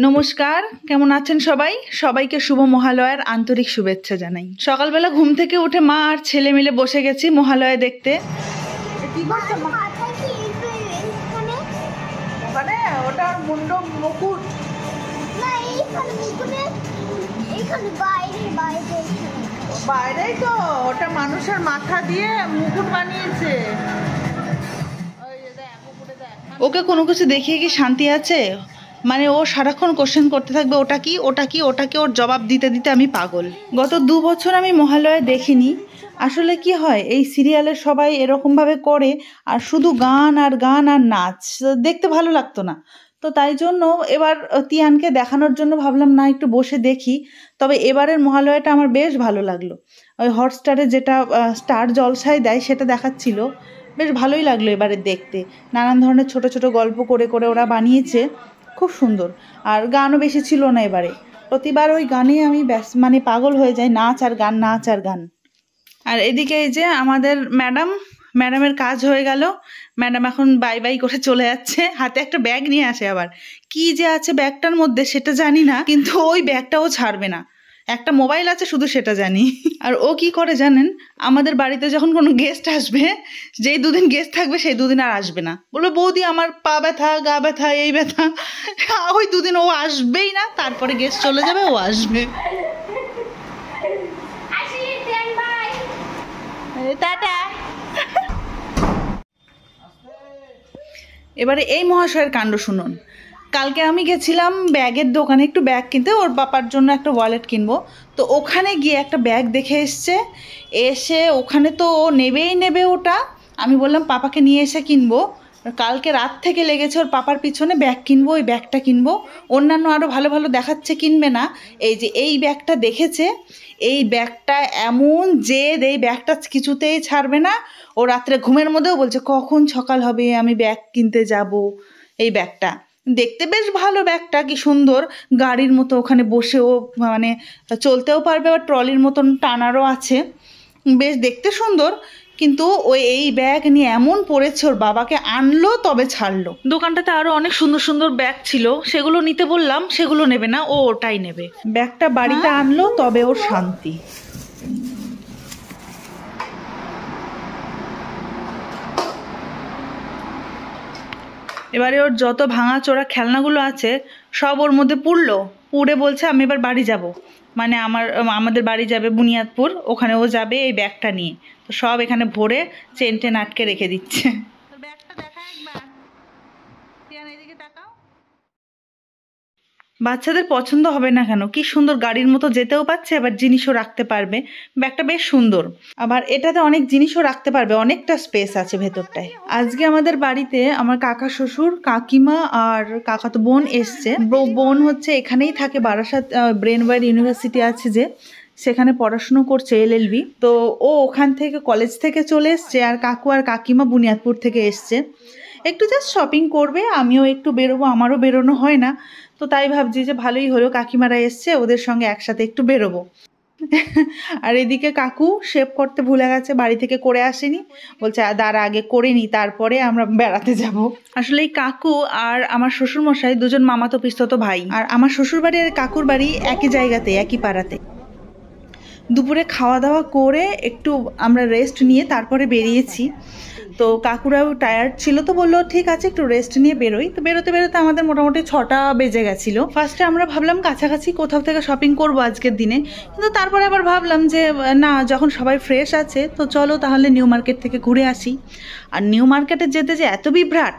নমস্কার, কেমন আছেন সবাই? সবাইকে শুভ মহালয়ার আন্তরিক শুভেচ্ছা জানাই। সকালবেলা ঘুম থেকে উঠে মা আর ছেলে মিলে বসে গেছি মহালয়া দেখতে। ওটা মুন্ড মুকুট বাইরেই তো, ওটা মানুষের মাথা দিয়ে মুকুট বানিয়েছে। ওকে কোনো কিছু দেখিয়ে কি শান্তি আছে? মানে ও সারাক্ষণ কোশ্চেন করতে থাকবে, ওটা কি ওটা কি ওটা কি, ওর জবাব দিতে দিতে আমি পাগল। গত 2 বছর আমি মহালয়া দেখিনি। আসলে কি হয়, এই সিরিয়ালে সবাই এরকমভাবে করে আর শুধু গান আর গান আর নাচ, দেখতে ভালো লাগতো না। তো তাই জন্য এবার তিয়ানকে দেখানোর জন্য ভাবলাম না একটু বসে দেখি। তবে এবারের মহালয়াটা আমার বেশ ভালো লাগলো। ওই হটস্টারে যেটা স্টার জলসায় দেয় সেটা দেখাচ্ছিল, বেশ ভালোই লাগলো এবারে দেখতে। নানান ধরনের ছোট ছোট গল্প করে করে ওরা বানিয়েছে, খুব সুন্দর। আর গানও বেশি ছিল না এবারে। প্রতিবার ওই গানে আমি মানে পাগল হয়ে যাই, নাচ আর গান নাচ আর গান। আর এদিকে এই যে আমাদের ম্যাডামের কাজ হয়ে গেল। ম্যাডাম এখন বাই বাই করে চলে যাচ্ছে, হাতে একটা ব্যাগ নিয়ে আসে। আবার কি যে আছে ব্যাগটার মধ্যে সেটা জানি না, কিন্তু ওই ব্যাগটাও ছাড়বে না। একটা মোবাইল আছে শুধু, সেটা জানি। আর ও কি করে জানেন, আমাদের বাড়িতে যখন কোনো গেস্ট আসবে, যেই 2 দিন গেস্ট থাকবে সেই 2 দিন আর আসবে না। বললো বৌদি আমার পা ব্যথা, গা ব্যথা, এই ব্যথা। ওই 2 দিন ও আসবেই না, তারপরে গেস্ট চলে যাবে, ও আসবে। টাটা। এবারে এই মহাশয়ের কাণ্ড শুনুন। কালকে আমি গেছিলাম ব্যাগের দোকানে একটু ব্যাগ কিনতে, ওর বাবার জন্য একটা ওয়ালেট কিনবো। তো ওখানে গিয়ে একটা ব্যাগ দেখে এসে ওখানে তো ও নেবেই নেবে ওটা। আমি বললাম পাপাকে নিয়ে এসে কিনবো। কালকে রাত থেকে লেগেছে ওর পাপার পিছনে, ব্যাগ কিনবো, ওই ব্যাগটা কিনবো। অন্যান্য আরও ভালো ভালো দেখাচ্ছে, কিনবে না। এই যে এই ব্যাগটা দেখেছে, এই ব্যাগটা এমন জেদ, এই ব্যাগটা কিছুতেই ছাড়বে না। ও রাত্রে ঘুমের মধ্যেও বলছে কখন সকাল হবে আমি ব্যাগ কিনতে যাব। এই ব্যাগটা দেখতে বেশ ভালো, ব্যাগটা কি সুন্দর, গাড়ির মতো ওখানে বসেও মানে চলতেও পারবে, আর ট্রলির মতন টানারও আছে, বেশ দেখতে সুন্দর। কিন্তু ওই এই ব্যাগ নিয়ে এমন পড়েছে, ওর বাবাকে আনলো তবে ছাড়লো। দোকানটাতে আরও অনেক সুন্দর সুন্দর ব্যাগ ছিল, সেগুলো নিতে বললাম, সেগুলো নেবে না, ও ওটাই নেবে। ব্যাগটা বাড়িতে আনলো তবে ওর শান্তি। এবারে ওর যত ভাঙাচোরা খেলনাগুলো আছে সব ওর মধ্যে পুড়ে বলছে আমি এবার বাড়ি যাব। মানে আমাদের বাড়ি যাবে বুনিয়াদপুর, ওখানে ও যাবে এই ব্যাগটা নিয়ে। তো সব এখানে ভরে চেন আটকে রেখে দিচ্ছে। বাচ্চাদের পছন্দ হবে না কেন? কি সুন্দর, গাড়ির মতো যেতেও পারছে, আবার জিনিসও রাখতে পারবে। ব্যাগটা বেশ সুন্দর। আবার এটাতে অনেক জিনিসও রাখতে পারবে, অনেকটা স্পেস আছে ভেতরটায়। আজকে আমাদের বাড়িতে আমার কাকা শ্বশুর, কাকিমা আর কাকাতো বোন এসছে। বোন হচ্ছে এখানেই থাকে, বারাসাত ব্রেনওয়্যার ইউনিভার্সিটি আছে যে, সেখানে পড়াশুনো করছে LLB। তো ও ওখান থেকে কলেজ থেকে চলে এসছে, আর কাকু আর কাকিমা বুনিয়াদপুর থেকে এসছে। একটু জাস্ট শপিং করবে, আমিও একটু বেরোবো, আমারও বেরোনো হয় না। তো তাই ভাবছি যে ভালোই হলো কাকিমারা এসছে, ওদের সঙ্গে একসাথে একটু বেরোবো। আর এদিকে কাকু শেভ করতে ভুলে গেছে, বাড়ি থেকে করে আসেনি, বলছে দাঁড়া আগে করে নি তারপরে আমরা বেড়াতে যাব। আসলে এই কাকু আর আমার শ্বশুরমশাই দুজন মামাতো পিস্ততো ভাই। আর আমার শ্বশুর বাড়ি আর কাকুর বাড়ি একই জায়গাতে, একই পাড়াতে। দুপুরে খাওয়া দাওয়া করে একটু আমরা রেস্ট নিয়ে তারপরে বেরিয়েছি। তো কাকুরাও টায়ার্ড ছিল, তো বললো ঠিক আছে একটু রেস্ট নিয়ে বেরোই। তো বেরোতে বেরোতে আমাদের মোটামুটি 6টা বেজে গেছিলো। ফার্স্টে আমরা ভাবলাম কাছাকাছি কোথাও থেকে শপিং করবো আজকের দিনে, কিন্তু তারপরে আবার ভাবলাম যে না, যখন সবাই ফ্রেশ আছে তো চলো তাহলে নিউ মার্কেট থেকে ঘুরে আসি। আর নিউ মার্কেটে যেতে যে এত বিভ্রাট,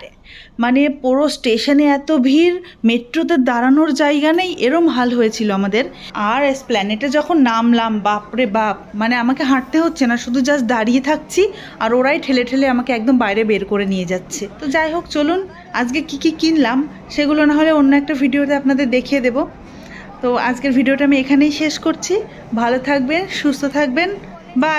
মানে পুরো স্টেশনে এত ভিড়, মেট্রোতে দাঁড়ানোর জায়গা নেই, এরম হাল হয়েছিল আমাদের। আর এসপ্ল্যানেটে যখন নামলাম, বাপরে বাপ, মানে আমাকে হাঁটতে হচ্ছে না, শুধু জাস্ট দাঁড়িয়ে থাকছি আর ওরাই ঠেলে ঠেলে আমাকে একদম বাইরে বের করে নিয়ে যাচ্ছে। তো যাই হোক, চলুন আজকে কি কি কিনলাম সেগুলো না হলে অন্য একটা ভিডিওতে আপনাদের দেখিয়ে দেব। তো আজকের ভিডিওটা আমি এখানেই শেষ করছি। ভালো থাকবেন, সুস্থ থাকবেন, বাই।